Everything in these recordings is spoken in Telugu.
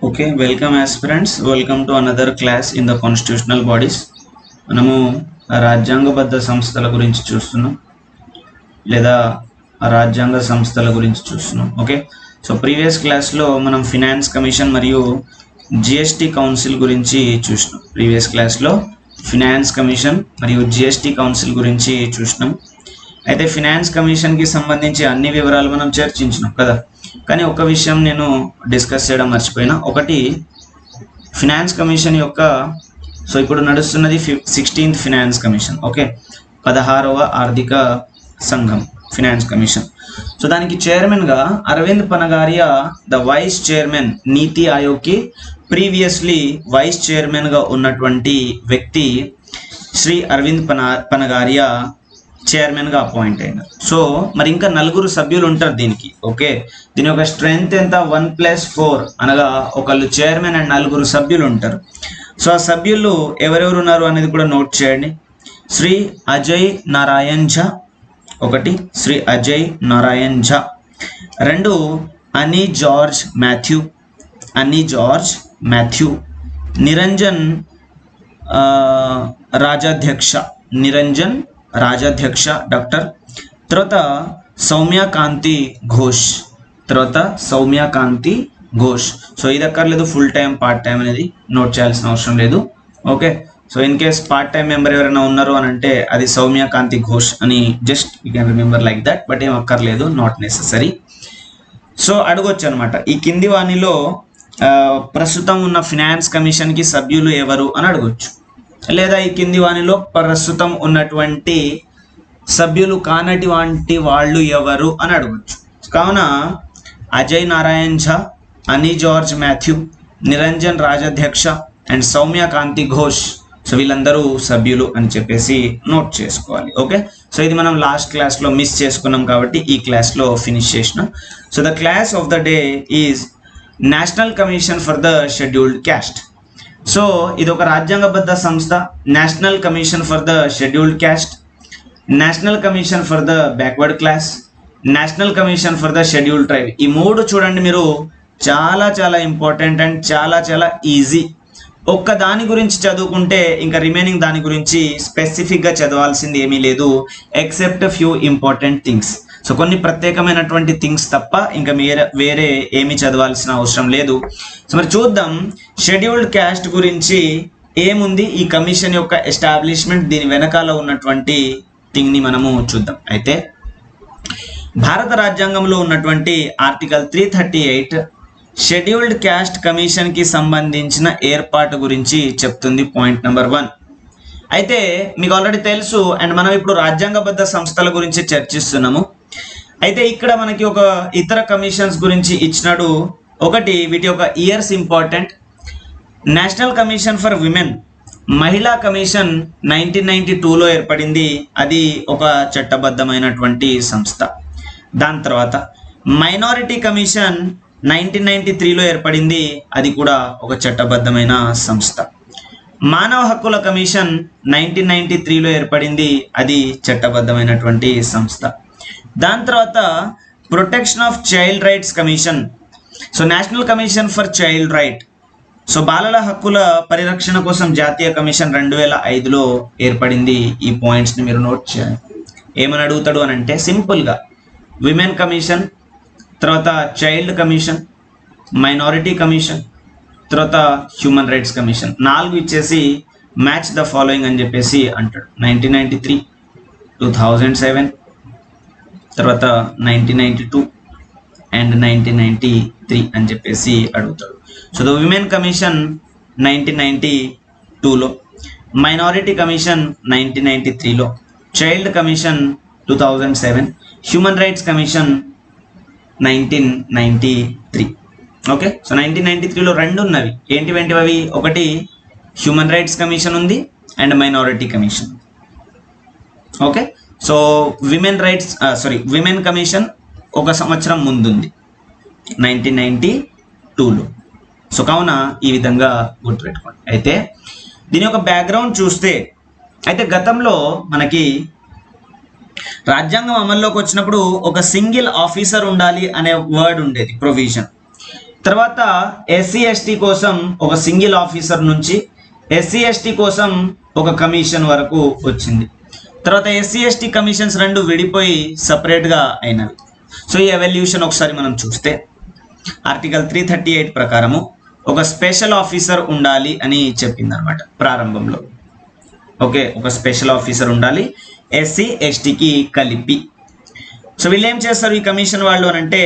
Okay, welcome aspirants. Welcome to another class in the constitutional bodies. మనము రాజ్యాంగబద్ధ సంస్థల గురించి చూస్తున్నాం లేదా రాజ్యాంగ సంస్థల గురించి చూస్తున్నాం. ఓకే, సో ప్రీవియస్ క్లాస్లో మనం ఫినాన్స్ కమిషన్ మరియు జిఎస్టీ కౌన్సిల్ గురించి చూసినాం. ప్రీవియస్ క్లాస్లో ఫినాన్స్ కమిషన్ మరియు జిఎస్టీ కౌన్సిల్ గురించి చూసినాం. అయితే ఫినాన్స్ కమిషన్కి సంబంధించి అన్ని వివరాలు మనం చర్చించినాం కదా. కానీ ఒక విషయం నేను డిస్కస్ చేయడం మర్చిపోయినా. ఒకటి, ఫినాన్స్ కమిషన్ యొక్క సో ఇప్పుడు నడుస్తున్నది 16th ఫినాన్స్ కమిషన్. ఓకే, 16వ ఆర్థిక సంఘం ఫినాన్స్ కమిషన్. సో దానికి చైర్మన్గా Arvind Panagariya the vice chairman, Niti ఆయోగ్కి ప్రీవియస్లీ వైస్ చైర్మన్గా ఉన్నటువంటి వ్యక్తి శ్రీ అరవింద్ పనగారియా చైర్మన్గా అపాయింట్ అయినారు. సో మరి ఇంకా 4 సభ్యులు ఉంటారు దీనికి. ఓకే, దీని యొక్క స్ట్రెంగ్త్ ఎంత? 1+4 అనగా ఒకళ్ళు చైర్మన్ అండ్ 4 సభ్యులు ఉంటారు. సో ఆ సభ్యులు ఎవరెవరు ఉన్నారు అనేది కూడా నోట్ చేయండి. శ్రీ అజయ్ నారాయణ్ ఝా ఒకటి, శ్రీ అజయ్ నారాయణ్ ఝా. 2, అనీ George Matthew. Niranjan Rajadhyaksha doctor. తర్వాత సౌమ్యకాంతి ఘోష్. సో ఇది అక్కర్లేదు, ఫుల్ టైం పార్ట్ టైం అనేది నోట్ చేయాల్సిన అవసరం లేదు. Okay, so in case part time member ఎవరైనా ఉన్నారు అని అంటే అది సౌమ్యకాంతి ఘోష్ అని just you can remember like that, but ఏం అక్కర్లేదు, నాట్ నెససరీ. సో అడగొచ్చు అనమాట, ఈ కింది వాణిలో ప్రస్తుతం ఉన్న ఫినాన్స్ కమిషన్కి సభ్యులు ఎవరు అని అడగొచ్చు. లేదా ఈ కింది వాణిలో ప్రస్తుతం ఉన్నటువంటి సభ్యులు కానటువంటి వాళ్ళు ఎవరు అని అడగచ్చు. కావున అజయ్ నారాయణ్ ఝా, అనీ George Matthew, Niranjan Rajadhyaksha and Soumyakanti Ghosh. So వీళ్ళందరూ సభ్యులు అని చెప్పేసి నోట్ చేసుకోవాలి. ఓకే, సో ఇది మనం లాస్ట్ క్లాస్లో మిస్ చేసుకున్నాం కాబట్టి ఈ క్లాస్లో ఫినిష్ చేసినాం. So the class of the day is national commission for the scheduled caste. So ఇది ఒక రాజ్యాంగబద్ధ సంస్థ. National commission for the scheduled caste, national commission for the backward class, national commission for the scheduled tribe. ఈ 3 చూడండి మీరు, చాలా ఇంపార్టెంట్ అండ్ చాలా ఈజీ. ఒక్క దాని గురించి చదువుకుంటే ఇంకా రిమైనింగ్ దాని గురించి స్పెసిఫిక్గా చదవాల్సింది ఏమీ లేదు, except few important things. So కొన్ని ప్రత్యేకమైనటువంటి థింగ్స్ తప్ప ఇంకా వేరే ఏమీ చదవాల్సిన అవసరం లేదు. సో మరి చూద్దాం షెడ్యూల్డ్ క్యాస్ట్ గురించి ఏముంది, ఈ కమిషన్ యొక్క ఎస్టాబ్లిష్మెంట్, దీని వెనకాల ఉన్నటువంటి థింగ్ని మనము చూద్దాం. అయితే భారత రాజ్యాంగంలో ఉన్నటువంటి ఆర్టికల్ 338 షెడ్యూల్డ్ క్యాస్ట్ కమిషన్కి సంబంధించిన ఏర్పాటు గురించి చెప్తుంది. Point number 1. అయితే మీకు ఆల్రెడీ తెలుసు, అండ్ మనం ఇప్పుడు రాజ్యాంగబద్ధ సంస్థల గురించి చర్చిస్తున్నాము. అయితే ఇక్కడ మనకి ఒక ఇతర కమిషన్స్ గురించి ఇచ్చినాడు. ఒకటి, వీటి యొక్క years important. National commission for women, మహిళా కమిషన్ 1992లో ఏర్పడింది, అది ఒక చట్టబద్ధమైనటువంటి సంస్థ. దాని తర్వాత మైనారిటీ కమిషన్ 1993లో ఏర్పడింది, అది కూడా ఒక చట్టబద్ధమైన సంస్థ. మానవ హక్కుల కమిషన్ 1993లో ఏర్పడింది, అది చట్టబద్ధమైనటువంటి సంస్థ. దాని తర్వాత protection of child rights commission, so national commission for child right. So బాలల హక్కుల పరిరక్షణ కోసం జాతీయ కమిషన్ 2005లో ఏర్పడింది. ఈ పాయింట్స్ని మీరు నోట్ చేయాలి. ఏమని అడుగుతాడు అని అంటే సింపుల్గా విమెన్ కమిషన్, తర్వాత చైల్డ్ కమిషన్, మైనారిటీ కమిషన్, తర్వాత హ్యూమన్ రైట్స్ కమిషన్. 4 ఇచ్చేసి మ్యాచ్ ద ఫాలోయింగ్ అని చెప్పేసి అంటాడు. 1993, 2007, తర్వాత 1992 అండ్ 1993 అని చెప్పేసి అడుగుతాడు. సో ద విమెన్ కమిషన్ 1992లో, మైనారిటీ కమిషన్ 1993లో, child commission 2007, human rights commission 1993. Okay, so 1993లో 2 ఉన్నవి. ఏంటివేంటివి అవి? ఒకటి హ్యూమన్ రైట్స్ కమిషన్ ఉంది and minority commission. Okay, so women commission 1 సంవత్సరం ముందుంది 1992లో. సో కావున ఈ విధంగా గుర్తుపెట్టుకోండి. అయితే దీని యొక్క బ్యాక్గ్రౌండ్ చూస్తే, అయితే గతంలో మనకి రాజ్యాంగం అమల్లోకి వచ్చినప్పుడు ఒక సింగిల్ ఆఫీసర్ ఉండాలి అనే వర్డ్ ఉండేది, ప్రొవిజన్. తర్వాత ఎస్సీ ఎస్టీ కోసం ఒక సింగిల్ ఆఫీసర్ నుంచి ఎస్సీ ఎస్టీ కోసం ఒక కమిషన్ వరకు వచ్చింది. తర్వాత ఎస్సీ ఎస్టీ కమిషన్స్ రెండు విడిపోయి సపరేట్గా అయినవి. సో ఈ ఎవల్యూషన్ ఒకసారి మనం చూస్తే ఆర్టికల్ 338 ప్రకారము ఒక స్పెషల్ ఆఫీసర్ ఉండాలి అని చెప్పింది అనమాట ప్రారంభంలో. ఓకే, ఒక స్పెషల్ ఆఫీసర్ ఉండాలి ఎస్సీ ఎస్టీకి కలిపి. సో వీళ్ళు ఏం చేస్తారు ఈ కమిషన్ వాళ్ళు అని అంటే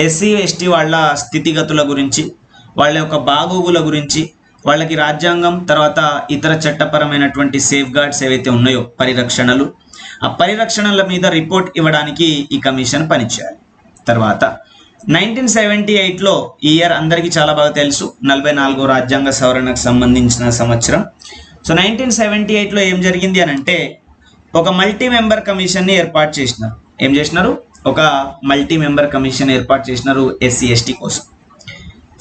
ఎస్సీ ఎస్టీ వాళ్ళ స్థితిగతుల గురించి, వాళ్ళ యొక్క బాగోగుల గురించి, వాళ్ళకి రాజ్యాంగం తర్వాత ఇతర చట్టపరమైనటువంటి సేఫ్ గార్డ్స్ ఏవైతే ఉన్నాయో పరిరక్షణలు, ఆ పరిరక్షణల మీద రిపోర్ట్ ఇవ్వడానికి ఈ కమిషన్ పనిచేయాలి. తర్వాత 1978లో ఈ ఇయర్ అందరికీ చాలా బాగా తెలుసు, 44వ రాజ్యాంగ సవరణకు సంబంధించిన సంవత్సరం. సో 1978లో ఏం జరిగింది అని అంటే ఒక మల్టీ మెంబర్ కమిషన్ని ఏర్పాటు చేసినారు. ఏం చేసినారు? ఒక మల్టీ మెంబర్ కమిషన్ ఏర్పాటు చేసినారు ఎస్సీ ఎస్టీ కోసం.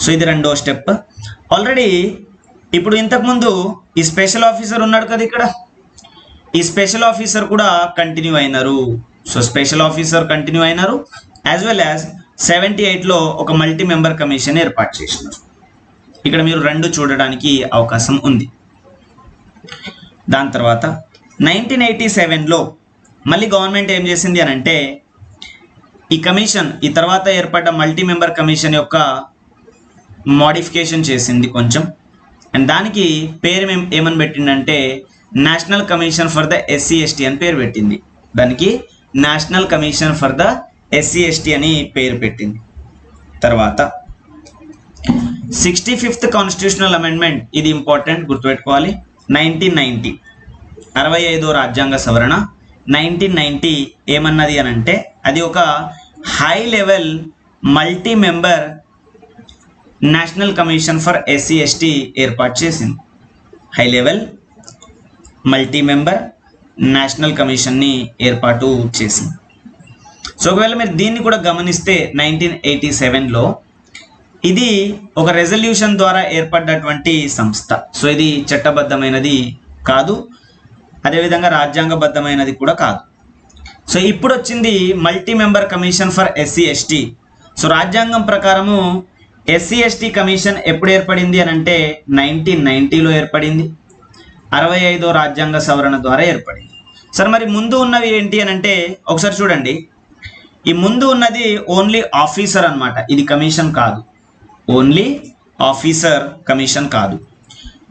సో ఇది రెండో స్టెప్. ఆల్రెడీ ఇప్పుడు ఇంతకుముందు ఈ స్పెషల్ ఆఫీసర్ ఉన్నాడు కదా ఇక్కడ, ఈ స్పెషల్ ఆఫీసర్ కూడా కంటిన్యూ అయినారు. సో స్పెషల్ ఆఫీసర్ కంటిన్యూ అయినారు యాజ్ వెల్ యాజ్ 78లో ఒక మల్టీ మెంబర్ కమిషన్ ఏర్పాటు చేసినారు. ఇక్కడ మీరు రెండు చూడడానికి అవకాశం ఉంది. దాని తర్వాత 1987లో మళ్ళీ గవర్నమెంట్ ఏం చేసింది అని అంటే ఈ కమిషన్, ఈ తర్వాత ఏర్పడ్డ మల్టీ మెంబర్ కమిషన్ యొక్క మోడిఫికేషన్ చేసింది కొంచెం. అండ్ దానికి పేరు ఏమని పెట్టిందంటే national commission for the SC ST అని పేరు పెట్టింది. దానికి national commission for the SC ST అని పేరు పెట్టింది. తర్వాత 65th కాన్స్టిట్యూషనల్ అమెండ్మెంట్, ఇది ఇంపార్టెంట్ గుర్తుపెట్టుకోవాలి. 1990 65వ రాజ్యాంగ సవరణ 1990 ఏమన్నది అని అంటే అది ఒక high level multi member national commission for SC ST ఏర్పాటు చేసింది. High level multi member national కమిషన్ని ఏర్పాటు చేసింది. సో ఒకవేళ మీరు దీన్ని కూడా గమనిస్తే 1987లో ఇది ఒక రెజల్యూషన్ ద్వారా ఏర్పడ్డటువంటి సంస్థ. సో ఇది చట్టబద్ధమైనది కాదు, అదేవిధంగా రాజ్యాంగబద్ధమైనది కూడా కాదు. సో ఇప్పుడు వచ్చింది multi member commission for SC ST. So రాజ్యాంగం ప్రకారము ఎస్సీ ఎస్టీ కమిషన్ ఎప్పుడు ఏర్పడింది అని అంటే 1990లో ఏర్పడింది, 65వ రాజ్యాంగ సవరణ ద్వారా ఏర్పడింది. సరే మరి ముందు ఉన్నవి ఏంటి అని అంటే ఒకసారి చూడండి. ఈ ముందు ఉన్నది ఓన్లీ ఆఫీసర్ అన్నమాట, ఇది కమిషన్ కాదు, ఓన్లీ ఆఫీసర్ కమిషన్ కాదు.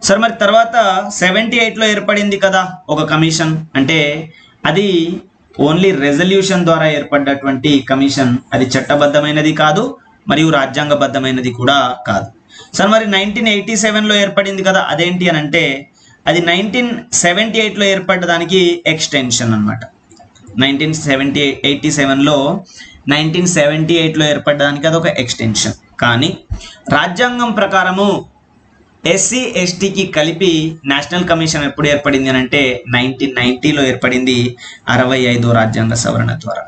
సరే మరి తర్వాత 78లో ఏర్పడింది కదా ఒక కమిషన్, అంటే అది ఓన్లీ రెజల్యూషన్ ద్వారా ఏర్పడ్డటువంటి కమిషన్, అది చట్టబద్ధమైనది కాదు మరియు రాజ్యాంగబద్ధమైనది కూడా కాదు. సరే మరి 1987లో ఏర్పడింది కదా, అదేంటి అని అంటే అది 1978లో ఏర్పడ్డదానికి ఎక్స్టెన్షన్ అన్నమాట. 1987లో 1978లో ఏర్పడ్డదానికి అదొక ఎక్స్టెన్షన్. కానీ రాజ్యాంగం ప్రకారము ఎస్సీ ఎస్టీకి కలిపి నేషనల్ కమిషన్ ఎప్పుడు ఏర్పడింది అని అంటే 1990లో ఏర్పడింది, 65వ రాజ్యాంగ సవరణ ద్వారా.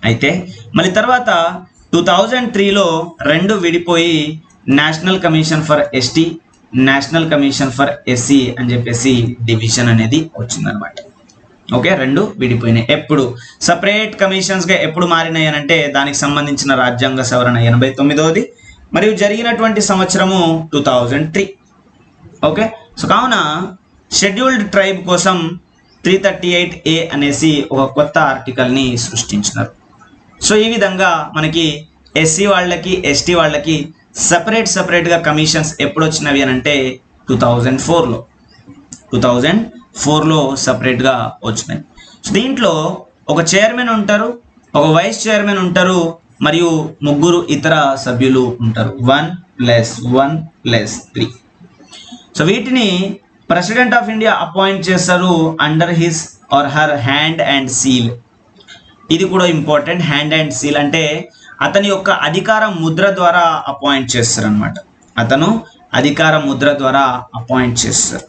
అయితే మళ్ళీ తర్వాత 2003లో రెండు విడిపోయి national commission for ST, national commission for SC అని చెప్పేసి డివిజన్ అనేది వచ్చిందనమాట. ఓకే, రెండు విడిపోయినాయి. ఎప్పుడు సపరేట్ కమిషన్స్గా ఎప్పుడు మారినాయి అని అంటే దానికి సంబంధించిన రాజ్యాంగ సవరణ 89వది మరియు జరిగినటువంటి సంవత్సరము 2003. ఓకే, సో కావున షెడ్యూల్డ్ ట్రైబ్ కోసం 338A అనేసి ఒక కొత్త ఆర్టికల్ని సృష్టించినారు. సో ఈ విధంగా మనకి ఎస్సీ వాళ్ళకి ఎస్టీ వాళ్ళకి సపరేట్గా కమిషన్స్ ఎప్పుడు వచ్చినవి అని అంటే 2004లో సపరేట్గా వచ్చినాయి. సో దీంట్లో ఒక చైర్మన్ ఉంటారు, ఒక వైస్ చైర్మన్ ఉంటారు మరియు ముగ్గురు ఇతర సభ్యులు ఉంటారు, 1+1+3. సో వీటిని ప్రెసిడెంట్ ఆఫ్ ఇండియా అపాయింట్ చేస్తారు under his or her hand and seal. ఇది కూడా ఇంపార్టెంట్. హ్యాండ్ అండ్ సీల్ అంటే అతని యొక్క అధికార ముద్ర ద్వారా అపాయింట్ చేస్తారు అనమాట. అతను అధికార ముద్ర ద్వారా అపాయింట్ చేస్తారు.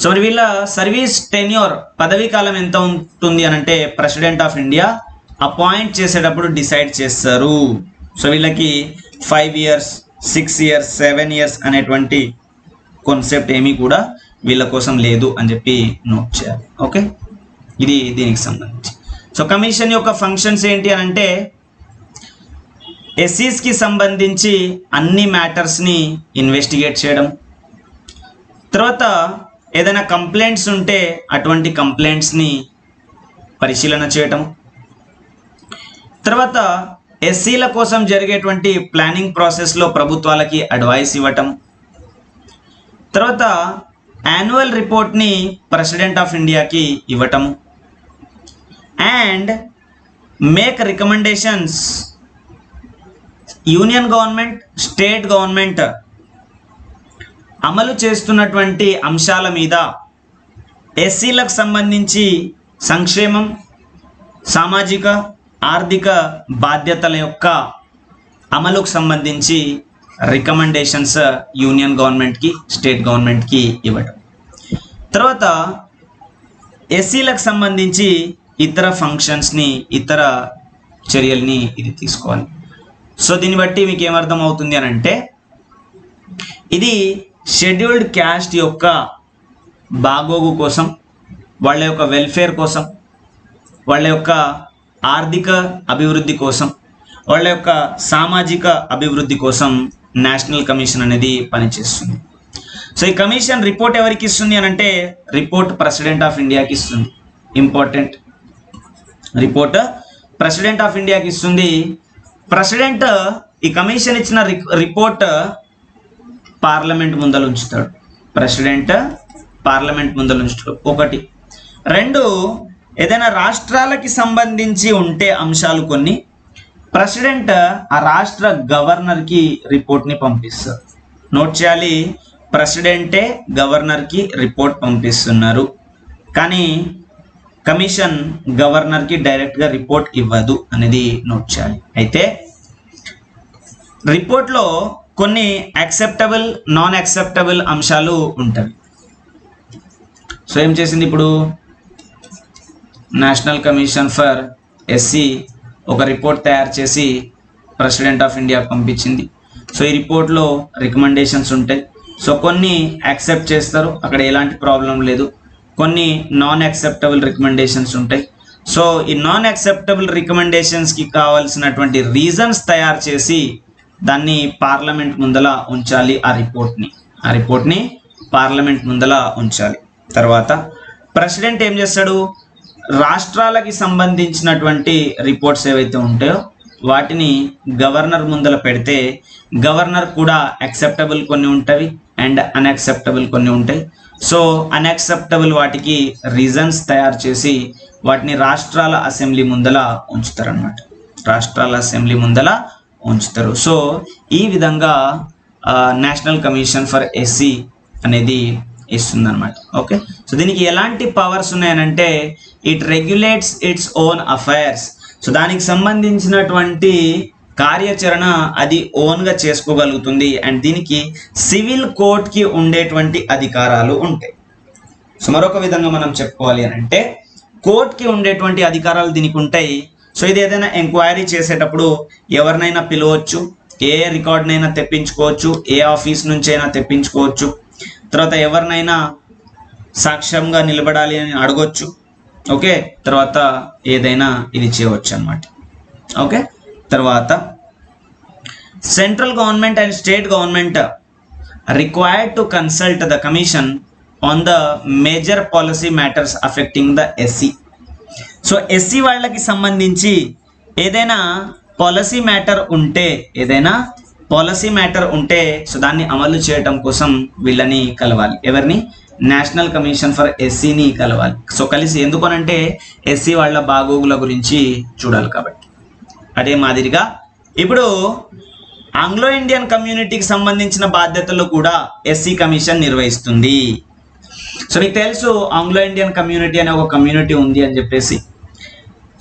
సో మరి వీళ్ళ సర్వీస్ టెన్యూర్, పదవీ కాలం ఎంత ఉంటుంది అని అంటే ప్రెసిడెంట్ ఆఫ్ ఇండియా అపాయింట్ చేసేటప్పుడు డిసైడ్ చేస్తారు. సో వీళ్ళకి 5 years, 6 years, 7 years అనేటువంటి కాన్సెప్ట్ ఏమీ కూడా వీళ్ళ కోసం లేదు అని చెప్పి నోట్ చేయాలి. ఓకే, ఇది దీనికి సంబంధించి. సో కమిషన్ యొక్క ఫంక్షన్స్ ఏంటి అని అంటే ఎస్సీస్కి సంబంధించి అన్ని మ్యాటర్స్ని ఇన్వెస్టిగేట్ చేయడం, తర్వాత ఏదైనా కంప్లైంట్స్ ఉంటే అటువంటి కంప్లైంట్స్ని పరిశీలన చేయటం, తర్వాత ఎస్సీల కోసం జరిగేటువంటి ప్లానింగ్ ప్రాసెస్లో ప్రభుత్వాలకి అడ్వైస్ ఇవ్వటం, తర్వాత యాన్యువల్ రిపోర్ట్ని ప్రెసిడెంట్ ఆఫ్ ఇండియాకి ఇవ్వటము, and make recommendations union government, state government అమలు చేస్తున్నటువంటి అంశాల మీద ఎస్సీలకు సంబంధించి సంక్షేమం, సామాజిక ఆర్థిక బాధ్యతల యొక్క అమలుకు సంబంధించి రికమెండేషన్స్ యూనియన్ గవర్నమెంట్కి, స్టేట్ గవర్నమెంట్కి ఇవ్వడం. తర్వాత ఎస్సీలకు సంబంధించి ఇతర ఫంక్షన్స్ని, ఇతర చర్యల్ని ఇది తీసుకోవాలి. సో దీన్ని బట్టి మీకు ఏమర్థం అవుతుంది అని అంటే ఇది షెడ్యూల్డ్ క్యాస్ట్ యొక్క బాగోగు కోసం, వాళ్ళ యొక్క వెల్ఫేర్ కోసం, వాళ్ళ యొక్క ఆర్థిక అభివృద్ధి కోసం, వాళ్ళ యొక్క సామాజిక అభివృద్ధి కోసం నేషనల్ కమిషన్ అనేది పనిచేస్తుంది. సో ఈ కమిషన్ రిపోర్ట్ ఎవరికి ఇస్తుంది అని అంటే రిపోర్ట్ ప్రెసిడెంట్ ఆఫ్ ఇండియాకి ఇస్తుంది. ఇంపార్టెంట్, రిపోర్ట్ ప్రెసిడెంట్ ఆఫ్ ఇండియాకి ఇస్తుంది. ప్రెసిడెంట్ ఈ కమిషన్ ఇచ్చిన రిపోర్ట్ పార్లమెంట్ ముందర ఉంచుతాడు. ప్రెసిడెంట్ పార్లమెంట్ ముందర ఉంచుతాడు. ఒకటి. రెండు, ఏదైనా రాష్ట్రాలకి సంబంధించి ఉంటే అంశాలు కొన్ని, ప్రెసిడెంట్ ఆ రాష్ట్ర గవర్నర్కి రిపోర్ట్ని పంపిస్తారు. నోట్ చేయాలి, ప్రెసిడెంటే గవర్నర్కి రిపోర్ట్ పంపిస్తున్నారు, కానీ కమిషన్ గవర్నర్కి డైరెక్ట్గా రిపోర్ట్ ఇవ్వదు అనేది నోట్ చేయాలి. అయితే రిపోర్ట్లో కొన్ని యాక్సెప్టబుల్, నాన్ యాక్సెప్టబుల్ అంశాలు ఉంటాయి. సో ఏం చేసింది ఇప్పుడు నేషనల్ కమిషన్ ఫర్ ఎస్సీ ఒక రిపోర్ట్ తయారు చేసి ప్రెసిడెంట్ ఆఫ్ ఇండియా పంపించింది. సో ఈ రిపోర్ట్లో రికమెండేషన్స్ ఉంటాయి. సో కొన్ని యాక్సెప్ట్ చేస్తారు, అక్కడ ఎలాంటి ప్రాబ్లం లేదు. కొన్ని నాన్ యాక్సెప్టబుల్ రికమెండేషన్స్ ఉంటాయి. సో ఈ నాన్ యాక్సెప్టబుల్ రికమెండేషన్స్కి కావాల్సినటువంటి రీజన్స్ తయారు చేసి దాన్ని పార్లమెంట్ ముందల ఉంచాలి. ఆ రిపోర్ట్ని పార్లమెంట్ ముందల ఉంచాలి. తర్వాత ప్రెసిడెంట్ ఏం చేస్తాడు, రాష్ట్రాలకి సంబంధించినటువంటి రిపోర్ట్స్ ఏవైతే ఉంటాయో వాటిని గవర్నర్ ముందల పెడితే గవర్నర్ కూడా యాక్సెప్టబుల్ కొన్ని ఉంటాయి అండ్ అన్యాక్సెప్టబుల్ కొన్ని ఉంటాయి. సో అన్యాక్సెప్టబుల్ వాటికి రీజన్స్ తయారు చేసి వాటిని రాష్ట్రాల అసెంబ్లీ ముందల ఉంచుతారు అన్నమాట. రాష్ట్రాల అసెంబ్లీ ముందల ఉంచుతారు. సో ఈ విధంగా నేషనల్ కమిషన్ ఫర్ ఎస్సీ అనేది ఇస్తుందన్నమాట. ఓకే, సో దీనికి ఎలాంటి పవర్స్ ఉన్నాయనంటే it regulates its own affairs. So దానికి సంబంధించినటువంటి కార్యాచరణ అది ఓన్గా చేసుకోగలుగుతుంది అండ్ దీనికి సివిల్ కోర్ట్కి ఉండేటువంటి అధికారాలు ఉంటాయి. సో మరొక విధంగా మనం చెప్పుకోవాలి అని అంటే కోర్ట్కి ఉండేటువంటి అధికారాలు దీనికి ఉంటాయి. సో ఇది ఏదైనా ఎంక్వైరీ చేసేటప్పుడు ఎవరినైనా పిలవచ్చు, ఏ రికార్డ్నైనా తెప్పించుకోవచ్చు, ఏ ఆఫీస్ నుంచి అయినా తెప్పించుకోవచ్చు. తర్వాత ఎవరినైనా సాక్ష్యంగా నిలబడాలి అని అడగొచ్చు. ఓకే, తర్వాత ఏదైనా ఇది చేయవచ్చు అన్నమాట. ఓకే, తర్వాత central government and state government required to consult the commission on the major policy matters affecting the SC. So SC వాళ్ళకి సంబంధించి ఏదైనా పాలసీ మ్యాటర్ ఉంటే సో దాన్ని అమలు చేయటం కోసం వీళ్ళని కలవాలి. ఎవరిని? నేషనల్ కమిషన్ ఫర్ ఎస్సీని కలవాలి. సో కలిసి ఎందుకనంటే ఎస్సీ వాళ్ళ బాగోగుల గురించి చూడాలి కాబట్టి. అదే మాదిరిగా ఇప్పుడు ఆంగ్లో ఇండియన్ కమ్యూనిటీకి సంబంధించిన బాధ్యతలు కూడా ఎస్సీ కమిషన్ నిర్వహిస్తుంది. సో మీకు తెలుసు ఆంగ్లో ఇండియన్ కమ్యూనిటీ అనే ఒక కమ్యూనిటీ ఉంది అని చెప్పేసి.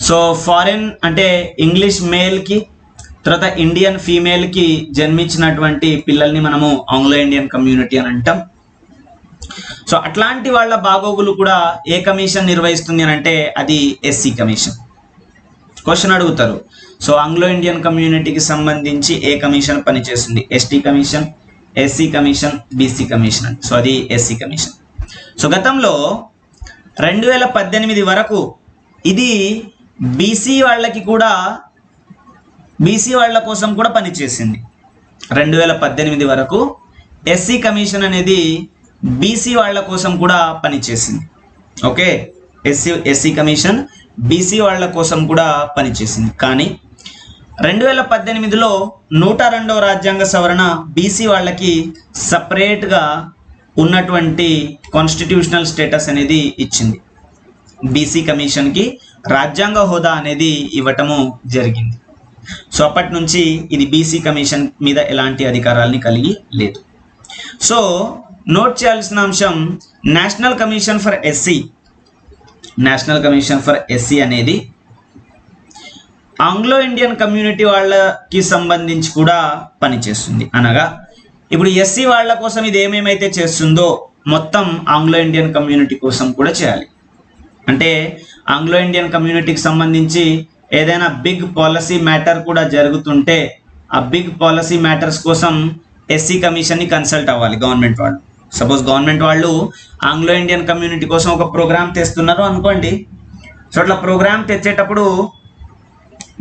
సో ఫారెన్ అంటే ఇంగ్లీష్ మేల్కి తర్వాత ఇండియన్ ఫీమేల్కి జన్మించినటువంటి పిల్లల్ని మనము ఆంగ్లో ఇండియన్ కమ్యూనిటీ అని అంటాం. సో అట్లాంటి వాళ్ళ బాగోగులు కూడా ఏ కమిషన్ నిర్వహిస్తుంది అని అంటే అది ఎస్సీ కమిషన్. క్వశ్చన్ అడుగుతారు, సో ఆంగ్లో ఇండియన్ కమ్యూనిటీకి సంబంధించి ఏ కమిషన్ పనిచేస్తుంది? ST commission, SC commission, BC commission. So అది ఎస్సీ కమిషన్. సో గతంలో 2018 వరకు ఇది బీసీ వాళ్ళకి కూడా బీసీ వాళ్ళ కోసం కూడా పనిచేసింది. 2018 వరకు ఎస్సీ కమిషన్ అనేది బీసీ వాళ్ళ కోసం కూడా పనిచేసింది. ఓకే, ఎస్సీ కమిషన్ బీసీ వాళ్ళ కోసం కూడా పనిచేసింది. కానీ 2018లో 102వ రాజ్యాంగ సవరణ బీసీ వాళ్ళకి సపరేట్గా ఉన్నటువంటి కాన్స్టిట్యూషనల్ స్టేటస్ అనేది ఇచ్చింది. బీసీ కమిషన్కి రాజ్యాంగ హోదా అనేది ఇవ్వటము జరిగింది. సో అప్పటి నుంచి ఇది బీసీ కమిషన్ మీద ఎలాంటి అధికారాలని కలిగి లేదు. సో నోట్ చేయాల్సిన అంశం national commission for SC. National commission for SC అనేది ఆంగ్లో ఇండియన్ కమ్యూనిటీ వాళ్ళకి సంబంధించి కూడా పనిచేస్తుంది. అనగా ఇప్పుడు ఎస్సీ వాళ్ళ కోసం ఇది ఏమేమైతే చేస్తుందో మొత్తం ఆంగ్లో ఇండియన్ కమ్యూనిటీ కోసం కూడా చేయాలి. అంటే ఆంగ్లో ఇండియన్ కమ్యూనిటీకి సంబంధించి ఏదైనా బిగ్ పాలసీ మ్యాటర్ కూడా జరుగుతుంటే ఆ బిగ్ పాలసీ మ్యాటర్స్ కోసం ఎస్సీ కమిషన్ని కన్సల్ట్ అవ్వాలి గవర్నమెంట్ వాళ్ళు. సపోజ్ గవర్నమెంట్ వాళ్ళు ఆంగ్లో ఇండియన్ కమ్యూనిటీ కోసం ఒక ప్రోగ్రామ్ తెస్తున్నారు అనుకోండి. సో అట్లా ప్రోగ్రామ్ తెచ్చేటప్పుడు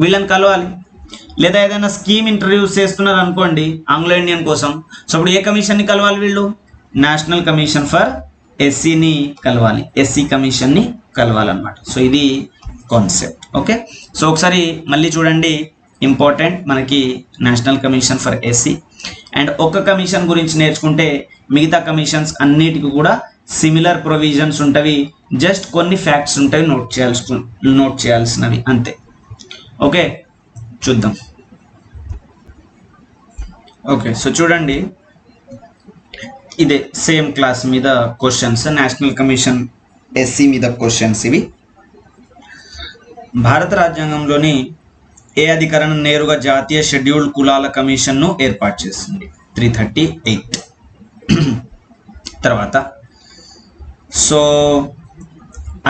వీళ్ళని కలవాలి. లేదా ఏదైనా స్కీమ్ ఇంట్రడ్యూస్ చేస్తున్నారు అనుకోండి ఆంగ్లో ఇండియన్ కోసం. సో అప్పుడు ఏ కమిషన్ని కలవాలి వీళ్ళు? నేషనల్ కమిషన్ ఫర్ ఎస్సీని కలవాలి, ఎస్సీ కమిషన్ని కలవాలన్నమాట. సో ఇది కాన్సెప్ట్. ఓకే, సో ఒకసారి మళ్ళీ చూడండి, ఇంపార్టెంట్ మనకి national commission for SC. And ఒక్క కమిషన్ గురించి నేర్చుకుంటే మిగతా కమిషన్స్ అన్నిటికీ కూడా సిమిలర్ ప్రొవిజన్స్ ఉంటవి. జస్ట్ కొన్ని ఫ్యాక్ట్స్ ఉంటాయి నోట్ చేయాల్సినవి అంతే. ఓకే, చూద్దాం. ఓకే, సో చూడండి, ఇదే సేమ్ క్లాస్ మీద క్వశ్చన్స్, నేషనల్ కమిషన్ ఎస్సీ మీద క్వశ్చన్స్ ఇవి. భారత రాజ్యాంగంలోని ఏ అధికరణం నేరుగా జాతీయ షెడ్యూల్డ్ కులాల కమిషన్ను ఏర్పాటు చేస్తుంది? 338. తర్వాత సో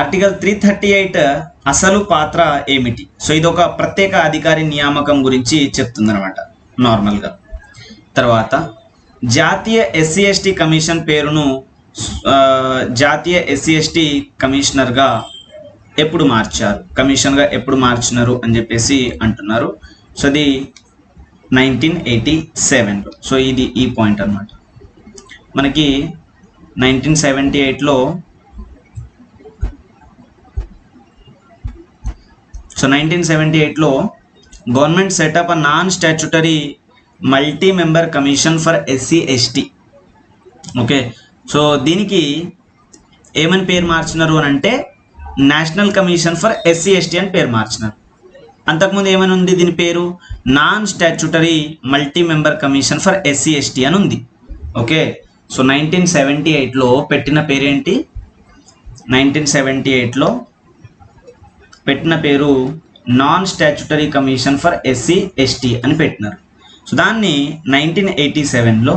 ఆర్టికల్ 338 అసలు పాత్ర ఏమిటి? సో ఇది ఒక ప్రత్యేక అధికారి నియామకం గురించి చెప్తుంది అనమాట నార్మల్గా. తర్వాత జాతీయ ఎస్సీ ఎస్టీ కమిషన్ పేరును జాతీయ ఎస్సీ ఎస్టీ కమిషనర్గా ఎప్పుడు మార్చారు, కమిషన్గా ఎప్పుడు మార్చినారు అని చెప్పేసి అంటున్నారు. సో అది 1987లో. సో ఇది ఈ పాయింట్ అనమాట. మనకి 1978లో government setup a non statutory multi member commission for SC ST. Okay, so దీనికి ఏమని పేరు మార్చినారు అని అంటే national commission for SC ST అని పేరు మార్చినారు. అంతకుముందు ఏమని ఉంది దీని పేరు? Non statutory multi member commission for SC ST అని ఉంది. ఓకే, సో 1978లో పెట్టిన పేరేంటి? 1978లో పెట్టిన పేరు non statutory commission for SC ST అని పెట్టినారు. సో దాన్ని 1987లో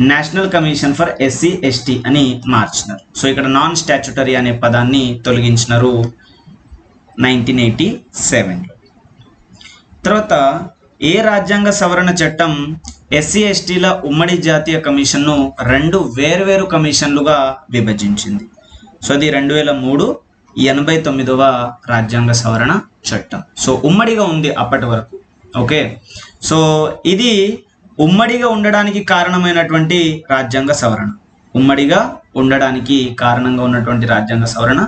national commission for SC ST అని మార్చినారు. సో ఇక్కడ నాన్ స్టాచ్యుటరీ అనే పదాన్ని తొలగించినారు 1987లో. తర్వాత ఏ రాజ్యాంగ సవరణ చట్టం ఎస్సీ ఎస్టీల ఉమ్మడి జాతీయ కమిషన్ను 2 వేర్వేరు కమిషన్లుగా విభజించింది? సో అది 2003 89వ రాజ్యాంగ సవరణ చట్టం. సో ఉమ్మడిగా ఉంది అప్పటి వరకు. ఓకే, సో ఇది ఉమ్మడిగా ఉండడానికి కారణమైనటువంటి రాజ్యాంగ సవరణ, ఉమ్మడిగా ఉండడానికి కారణంగా ఉన్నటువంటి రాజ్యాంగ సవరణ.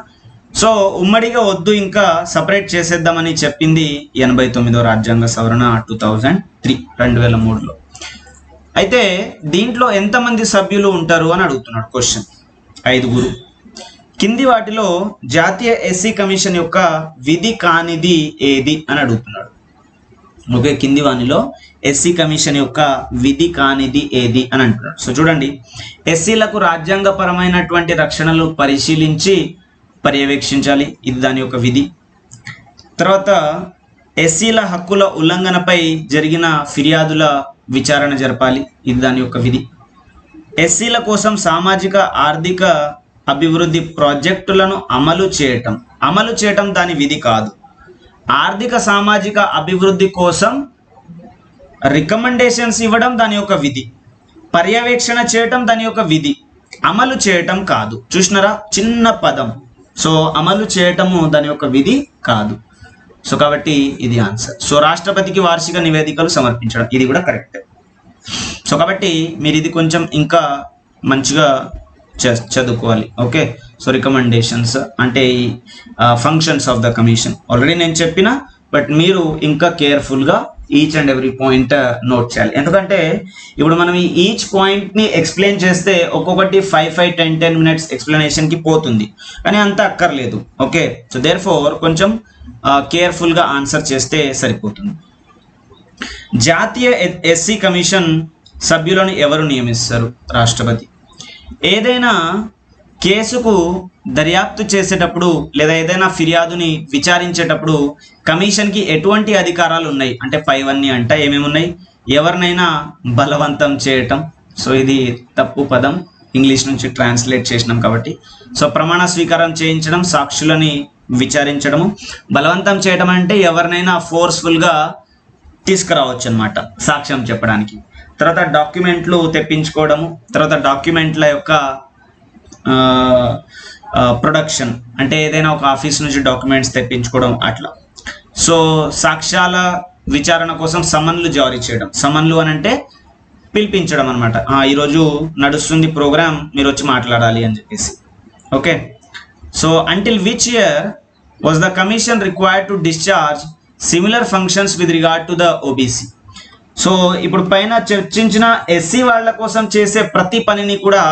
సో ఉమ్మడిగా వద్దు, ఇంకా సపరేట్ చేసేద్దామని చెప్పింది 89వ రాజ్యాంగ సవరణ 2003లో. అయితే దీంట్లో ఎంతమంది సభ్యులు ఉంటారు అని అడుగుతున్నాడు క్వశ్చన్. 5. కింది వాటిలో జాతీయ ఎస్సీ కమిషన్ యొక్క విధి కానిది ఏది అని అడుగుతున్నాడు. ఓకే, కింది వానిలో ఎస్సీ కమిషన్ యొక్క విధి కానిది ఏది అని అంటున్నాడు. సో చూడండి, ఎస్సీలకు రాజ్యాంగపరమైనటువంటి రక్షణలు పరిశీలించి పర్యవేక్షించాలి, ఇది దాని యొక్క విధి. తర్వాత ఎస్సీల హక్కుల ఉల్లంఘనపై జరిగిన ఫిర్యాదుల విచారణ జరపాలి, ఇది దాని యొక్క విధి. ఎస్సీల కోసం సామాజిక ఆర్థిక అభివృద్ధి ప్రాజెక్టులను అమలు చేయటం దాని విధి కాదు. ఆర్థిక సామాజిక అభివృద్ధి కోసం రికమెండేషన్స్ ఇవ్వడం దాని యొక్క విధి. పర్యవేక్షణ చేయటం దాని యొక్క విధి, అమలు చేయటం కాదు. చూసినారా, చిన్న పదం. సో అమలు చేయటము దాని యొక్క విధి కాదు. సో కాబట్టి ఇది ఆన్సర్. సో రాష్ట్రపతికి వార్షిక నివేదికలు సమర్పించడం, ఇది కూడా కరెక్ట్. సో కాబట్టి మీరు ఇది కొంచెం ఇంకా మంచిగా చదువుకోవాలి. ఓకే, సో రికమెండేషన్స్ అంటే ఈ functions of the commission already నేను చెప్పిన, బట్ మీరు ఇంకా కేర్ఫుల్గా each and every point note చేయాలి. ఎందుకంటే ఇప్పుడు మనం ఈ ఈచ్ పాయింట్ని ఎక్స్ప్లెయిన్ చేస్తే ఒక్కొక్కటి 5-10 మినిట్స్ ఎక్స్ప్లెనేషన్కి పోతుంది, కానీ అంత అక్కర్లేదు. ఓకే, సో దేర్ ఫోర్ కొంచెం కేర్ఫుల్గా ఆన్సర్ చేస్తే సరిపోతుంది. జాతీయ ఎస్సీ కమిషన్ సభ్యులను ఎవరు నియమిస్తారు? రాష్ట్రపతి. ఏదైనా కేసుకు దర్యాప్తు చేసేటప్పుడు లేదా ఏదైనా ఫిర్యాదుని విచారించేటప్పుడు కమిషన్కి ఎటువంటి అధికారాలు ఉన్నాయి అంటే పైవన్నీ అంట ఏమేమి ఉన్నాయి? ఎవరినైనా బలవంతం చేయటం, సో ఇది తప్పు పదం, ఇంగ్లీష్ నుంచి ట్రాన్స్లేట్ చేసినాం కాబట్టి. సో ప్రమాణ స్వీకారం చేయించడం, సాక్షులని విచారించడము. బలవంతం చేయడం అంటే ఎవరినైనా ఫోర్స్ఫుల్గా తీసుకురావచ్చు అనమాట సాక్ష్యం చెప్పడానికి. తర్వాత డాక్యుమెంట్లు తెప్పించుకోవడము, తర్వాత డాక్యుమెంట్ల యొక్క ప్రొడక్షన్ అంటే ఏదైనా ఒక ఆఫీస్ నుంచి డాక్యుమెంట్స్ తెప్పించుకోవడం అట్లా. సో సాక్ష్యాల విచారణ కోసం సమన్లు జారీ చేయడం, సమన్లు అని అంటే పిలిపించడం అనమాట. ఈరోజు నడుస్తుంది ప్రోగ్రామ్, మీరు వచ్చి మాట్లాడాలి అని చెప్పేసి. Okay, so until which year was the commission required to discharge similar functions with regard to the OBC? So ఇప్పుడు పైన చర్చించిన ఎస్సీ వాళ్ళ కోసం చేసే ప్రతి పనిని కూడా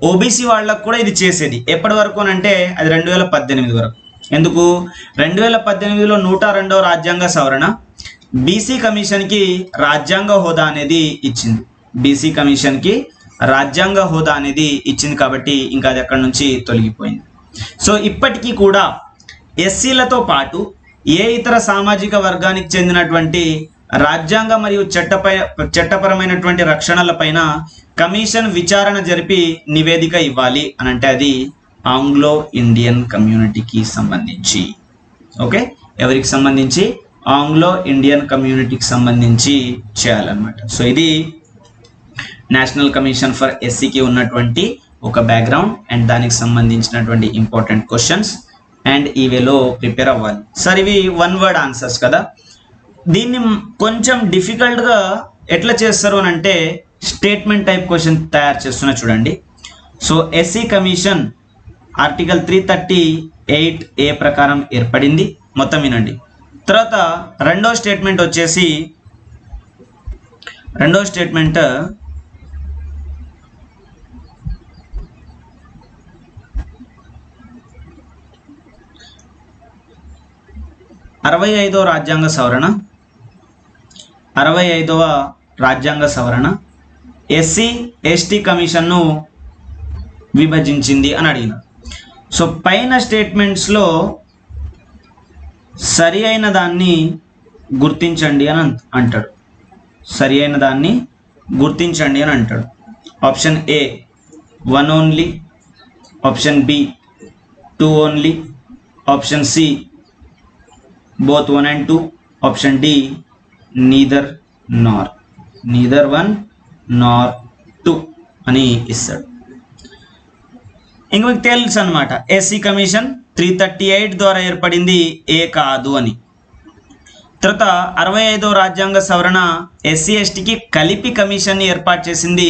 ఓబీసీ వాళ్ళకు కూడా ఇది చేసేది. ఎప్పటి వరకు అని అంటే అది 2018 వరకు. ఎందుకు? 2018లో 102వ రాజ్యాంగ సవరణ బీసీ కమిషన్కి రాజ్యాంగ హోదా అనేది ఇచ్చింది. బీసీ కమిషన్కి రాజ్యాంగ హోదా అనేది ఇచ్చింది కాబట్టి ఇంకా అది అక్కడి నుంచి తొలగిపోయింది. సో ఇప్పటికీ కూడా ఎస్సీలతో పాటు ఏ ఇతర సామాజిక వర్గానికి చెందినటువంటి రాజ్యాంగ మరియు చట్టపరమైనటువంటి రక్షణలపైన కమిషన్ విచారణ జరిపి నివేదిక ఇవ్వాలి అని అంటే అది ఆంగ్లో ఇండియన్ కమ్యూనిటీకి సంబంధించి. ఓకే, ఎవరికి సంబంధించి? ఆంగ్లో ఇండియన్ కమ్యూనిటీకి సంబంధించి చేయాలన్నమాట. సో ఇది నేషనల్ కమిషన్ ఫర్ ఎస్సీకి ఉన్నటువంటి ఒక బ్యాక్గ్రౌండ్ అండ్ దానికి సంబంధించినటువంటి ఇంపార్టెంట్ క్వశ్చన్స్ అండ్ ఈ వేలో ప్రిపేర్ అవ్వాలి. సార్ ఇవి 1 వర్డ్ ఆన్సర్స్ కదా, దీన్ని కొంచెం డిఫికల్ట్గా ఎట్లా చేస్తారు అని అంటే స్టేట్మెంట్ టైప్ క్వశ్చన్ తయారు చేస్తున్నా చూడండి. So SC commission article 338A ప్రకారం ఏర్పడింది, మొత్తం వినండి. తర్వాత రెండో స్టేట్మెంట్ వచ్చేసి రెండో స్టేట్మెంట్ 65వ రాజ్యాంగ సవరణ 65వ రాజ్యాంగ సవరణ ఎస్సీ ఎస్టీ కమిషన్ను విభజించింది అని అడిగినారు. సో పైన స్టేట్మెంట్స్లో సరి అయిన దాన్ని గుర్తించండి అని అంటాడు. సరి అయిన దాన్ని గుర్తించండి అని అంటాడు. Option A 1 only, option B 2 only, option C both 1 and 2, option D neither nor, neither 1 nor 2 అని ఇస్తాడు. ఇంక మీకు తెలుసు అనమాట ఎస్సీ కమిషన్ 338 ద్వారా ఏర్పడింది, ఏ కాదు అని. తర్వాత 65వ రాజ్యాంగ సవరణ ఎస్సీ ఎస్టీకి కలిపి కమిషన్ ఏర్పాటు చేసింది,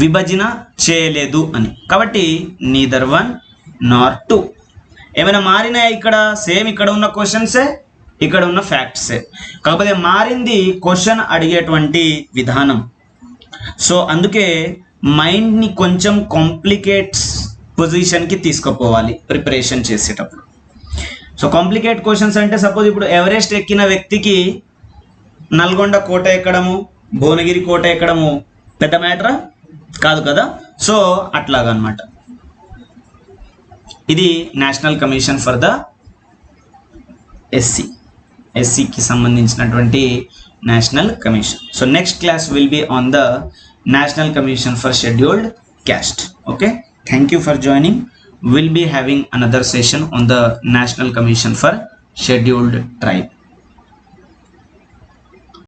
విభజన చేయలేదు అని. కాబట్టి నీదర్ 1 నార్ 2. ఏమైనా మారినాయా? ఇక్కడ సేమ్ ఇక్కడ ఉన్న క్వశ్చన్సే, ఇక్కడ ఉన్న ఫ్యాక్ట్సే, కాకపోతే మారింది క్వశ్చన్ అడిగేటువంటి విధానం. సో అందుకే మైండ్ని కొంచెం కాంప్లికేట్స్ పొజిషన్కి తీసుకుపోవాలి ప్రిపరేషన్ చేసేటప్పుడు. సో కాంప్లికేట్ క్వశ్చన్స్ అంటే సపోజ్ ఇప్పుడు ఎవరెస్ట్ ఎక్కిన వ్యక్తికి నల్గొండ కోట ఎక్కడము, భువనగిరి కోట ఎక్కడము పెద్ద మ్యాటరా కాదు కదా. సో అట్లాగా అనమాట. ఇది నేషనల్ కమిషన్ ఫర్ ద ఎస్సీకి సంబంధించినటువంటి national commission. So next class will be on the national commission for scheduled caste. Okay, thank you for joining. We'll be having another session on the National Commission for Scheduled Tribe.